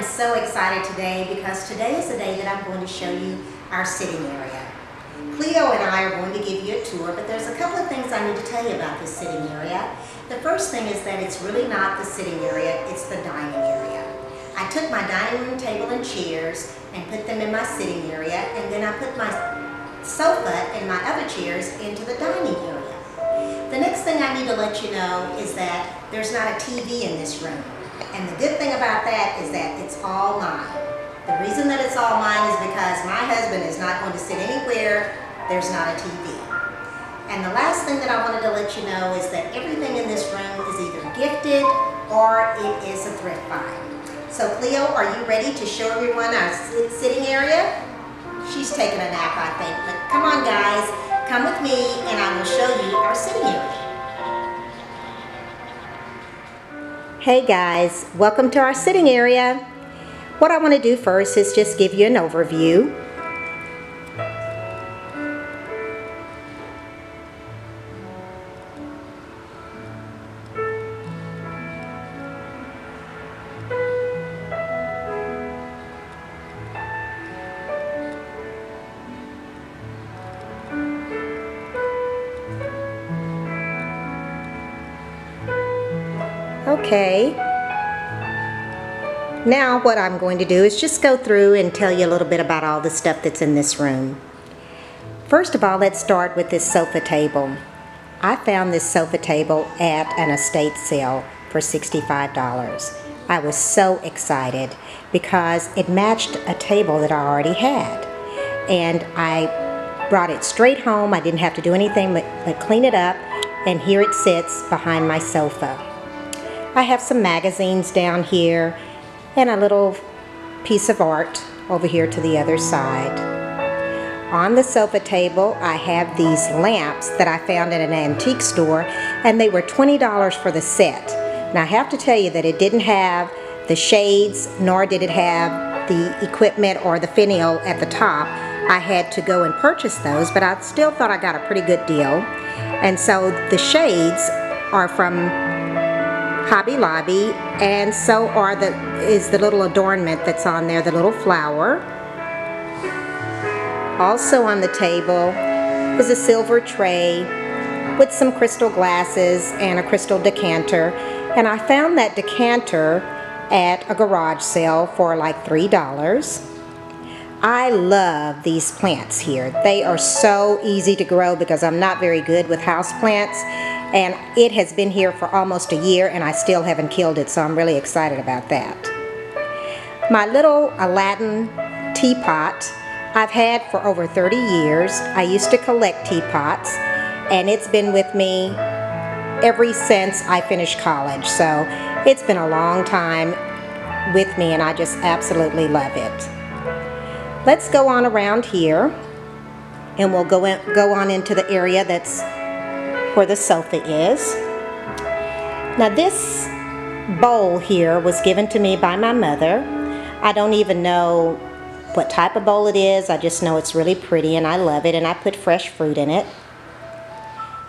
so excited today because today is the day that I'm going to show you our sitting area. Cleo and I are going to give you a tour, but there's a couple of things I need to tell you about this sitting area. The first thing is that it's really not the sitting area, it's the dining area. I took my dining room table and chairs and put them in my sitting area, and then I put my sofa and my other chairs into the dining area. The next thing I need to let you know is that there's not a TV in this room. And the good thing about that is that it's all mine. The reason that it's all mine is because my husband is not going to sit anywhere there's not a TV. And the last thing that I wanted to let you know is that everything in this room is either gifted or it is a thrift find. So Cleo, are you ready to show everyone our sitting area? She's taking a nap, I think, but come on guys, come with me and I will show you our sitting area. Hey guys, welcome to our sitting area. What I want to do first is just give you an overview. Okay, now what I'm going to do is just go through and tell you a little bit about all the stuff that's in this room. First of all, let's start with this sofa table. I found this sofa table at an estate sale for $65. I was so excited because it matched a table that I already had. And I brought it straight home. I didn't have to do anything but clean it up, and here it sits behind my sofa. I have some magazines down here and a little piece of art over here to the other side. On the sofa table, I have these lamps that I found at an antique store, and they were $20 for the set. Now I have to tell you that it didn't have the shades, nor did it have the equipment or the finial at the top. I had to go and purchase those, but I still thought I got a pretty good deal. And so the shades are from Hobby Lobby, and so is the little adornment that's on there, the little flower. Also on the table is a silver tray with some crystal glasses and a crystal decanter, and I found that decanter at a garage sale for like $3. I love these plants here. They are so easy to grow because I'm not very good with house plants. And it has been here for almost a year and I still haven't killed it, so I'm really excited about that. My little Aladdin teapot I've had for over 30 years. I used to collect teapots, and it's been with me ever since I finished college. So it's been a long time with me and I just absolutely love it. Let's go on around here and we'll go on into the area that's where the sofa is. Now this bowl here was given to me by my mother. I don't even know what type of bowl it is. I just know it's really pretty and I love it, and I put fresh fruit in it.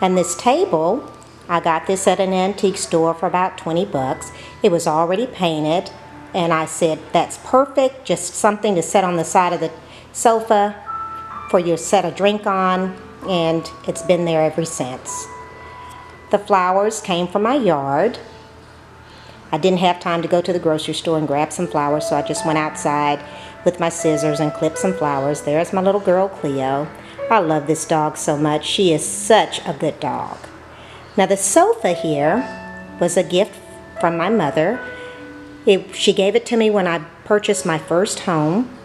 And this table, I got this at an antique store for about 20 bucks. It was already painted, and I said that's perfect, just something to set on the side of the sofa for you to set a drink on, and it's been there ever since. The flowers came from my yard. I didn't have time to go to the grocery store and grab some flowers, so I just went outside with my scissors and clipped some flowers. There's my little girl Cleo. I love this dog so much. She is such a good dog. Now the sofa here was a gift from my mother. She gave it to me when I purchased my first home.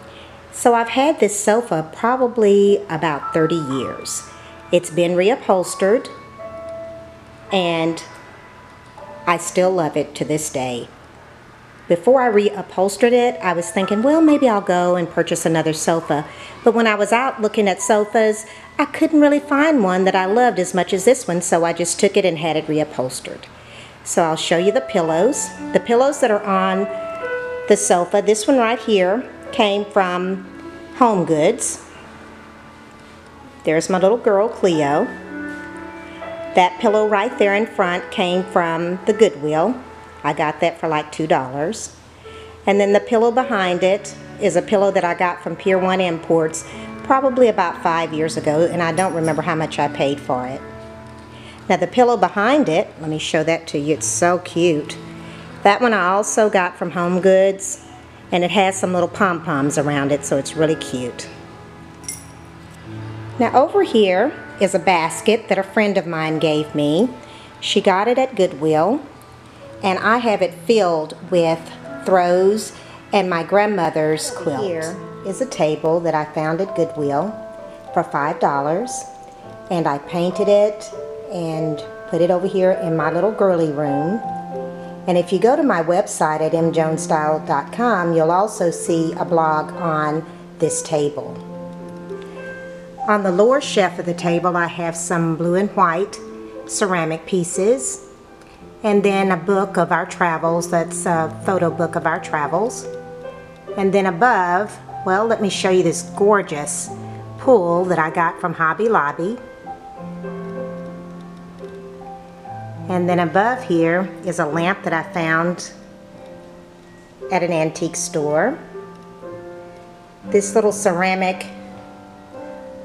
So I've had this sofa probably about 30 years. It's been reupholstered, and I still love it to this day. Before I reupholstered it, I was thinking, well, maybe I'll go and purchase another sofa. But when I was out looking at sofas, I couldn't really find one that I loved as much as this one, so I just took it and had it reupholstered. So I'll show you the pillows. The pillows that are on the sofa, this one right here came from Home Goods. There's my little girl Cleo. That pillow right there in front came from the Goodwill. I got that for like $2. And then the pillow behind it is a pillow that I got from Pier 1 Imports probably about 5 years ago, and I don't remember how much I paid for it. Now the pillow behind it, let me show that to you, it's so cute. That one I also got from Home Goods, and it has some little pom-poms around it, so it's really cute. Now over here is a basket that a friend of mine gave me. She got it at Goodwill, and I have it filled with throws and my grandmother's quilt. Here is a table that I found at Goodwill for $5, and I painted it and put it over here in my little girly room. And if you go to my website at mjonesstyle.com, you'll also see a blog on this table. On the lower shelf of the table, I have some blue and white ceramic pieces, and then a book of our travels. That's a photo book of our travels. And then above, well, let me show you this gorgeous pull that I got from Hobby Lobby. And then above here is a lamp that I found at an antique store. This little ceramic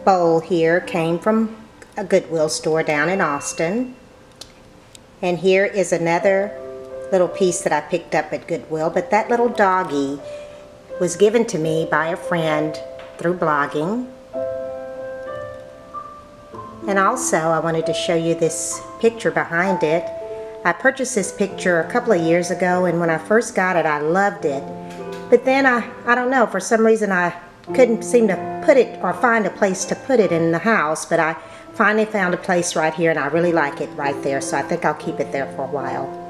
bowl here came from a Goodwill store down in Austin. And here is another little piece that I picked up at Goodwill, but that little doggy was given to me by a friend through blogging. And also I wanted to show you this picture behind it. I purchased this picture a couple of years ago, and when I first got it I loved it. But then I don't know, for some reason I couldn't seem to put it or find a place to put it in the house, but I finally found a place right here, and I really like it right there, so I think I'll keep it there for a while.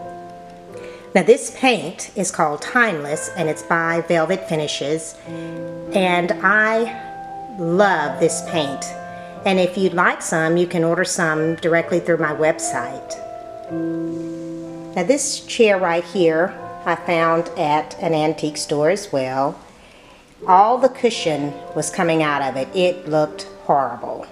Now this paint is called Timeless, and it's by Velvet Finishes, and I love this paint. And if you'd like some, you can order some directly through my website. Now this chair right here I found at an antique store as well. All the cushion was coming out of it. It looked horrible.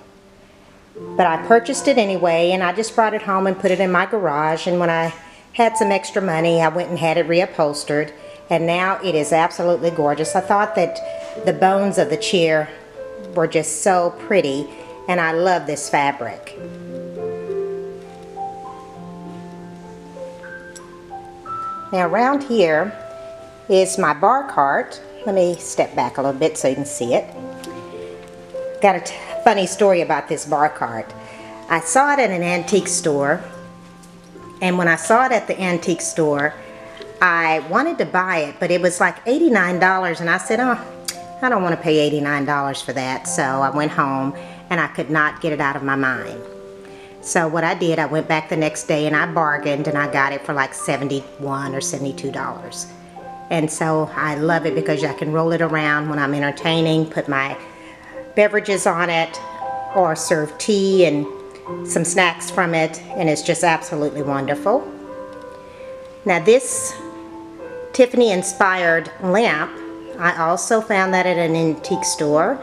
But I purchased it anyway, and I just brought it home and put it in my garage, and when I had some extra money I went and had it reupholstered, and now it is absolutely gorgeous. I thought that the bones of the chair were just so pretty, and I love this fabric. Now around here is my bar cart. Let me step back a little bit so you can see it. Got a funny story about this bar cart. I saw it at an antique store, and when I saw it at the antique store I wanted to buy it, but it was like $89, and I said, oh, I don't want to pay $89 for that. So I went home and I could not get it out of my mind. So what I did, I went back the next day and I bargained, and I got it for like $71 or $72. And so I love it because I can roll it around when I'm entertaining, put my beverages on it, or serve tea and some snacks from it, and it's just absolutely wonderful. Now this Tiffany inspired lamp, I also found that at an antique store,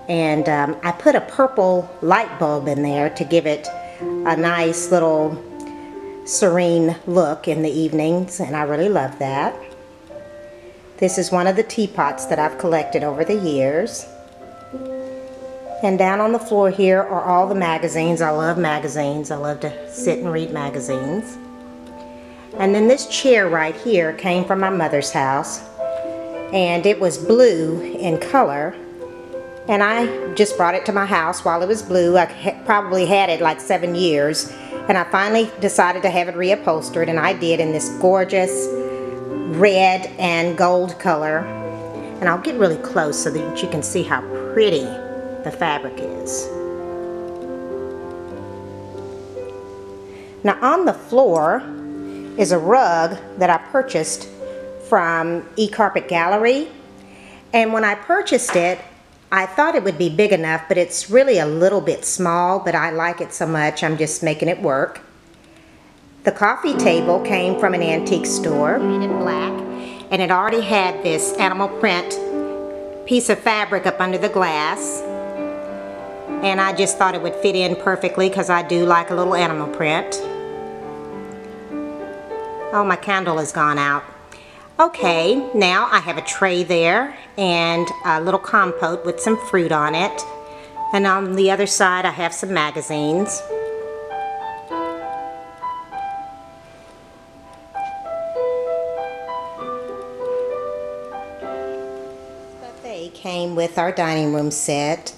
and I put a purple light bulb in there to give it a nice little serene look in the evenings, and I really love that. This is one of the teapots that I've collected over the years. And down on the floor here are all the magazines. I love magazines. I love to sit and read magazines. And then this chair right here came from my mother's house, and it was blue in color, and I just brought it to my house while it was blue. I probably had it like 7 years, and I finally decided to have it reupholstered, and I did, in this gorgeous red and gold color. And I'll get really close so that you can see how pretty the fabric is. Now on the floor is a rug that I purchased from eCarpet Gallery, and when I purchased it I thought it would be big enough, but it's really a little bit small, but I like it so much I'm just making it work. The coffee table came from an antique store, painted black, and it already had this animal print piece of fabric up under the glass, and I just thought it would fit in perfectly because I do like a little animal print. Oh, my candle has gone out. Okay, now I have a tray there and a little compote with some fruit on it. And on the other side I have some magazines. Buffet came with our dining room set.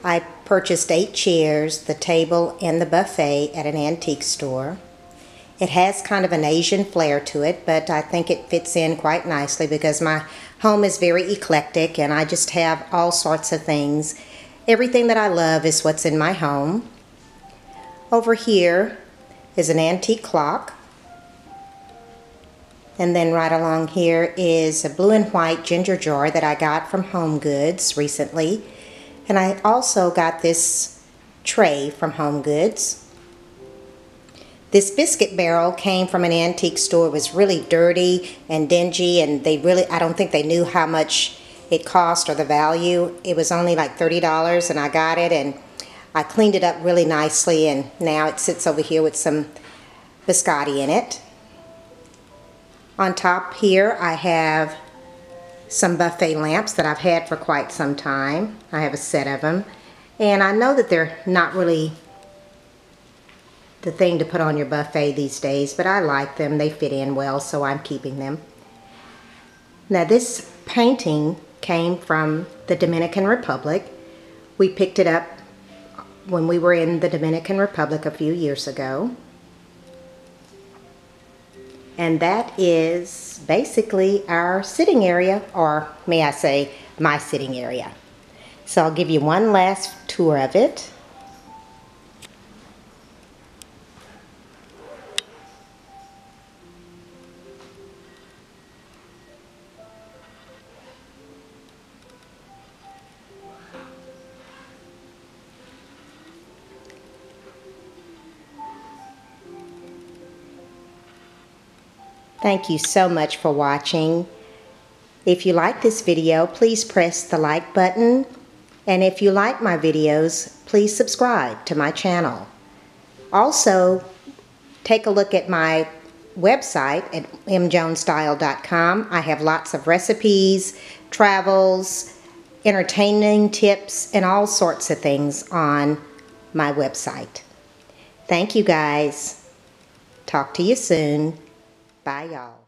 I purchased 8 chairs, the table, and the buffet at an antique store. It has kind of an Asian flair to it, but I think it fits in quite nicely because my home is very eclectic and I just have all sorts of things. Everything that I love is what's in my home. Over here is an antique clock. And then right along here is a blue and white ginger jar that I got from Home Goods recently. And I also got this tray from Home Goods. This biscuit barrel came from an antique store. It was really dirty and dingy, and I don't think they knew how much it cost or the value. It was only like $30 and I got it, and I cleaned it up really nicely, and now it sits over here with some biscotti in it. On top here I have some buffet lamps that I've had for quite some time. I have a set of them, and I know that they're not really the thing to put on your buffet these days, but I like them. They fit in well, so I'm keeping them. Now this painting came from the Dominican Republic. We picked it up when we were in the Dominican Republic a few years ago. And that is basically our sitting area, or may I say, my sitting area. So I'll give you one last tour of it. Thank you so much for watching. If you like this video, please press the like button. And if you like my videos, please subscribe to my channel. Also, take a look at my website at mjonesstyle.com. I have lots of recipes, travels, entertaining tips, and all sorts of things on my website. Thank you guys. Talk to you soon. Bye, y'all.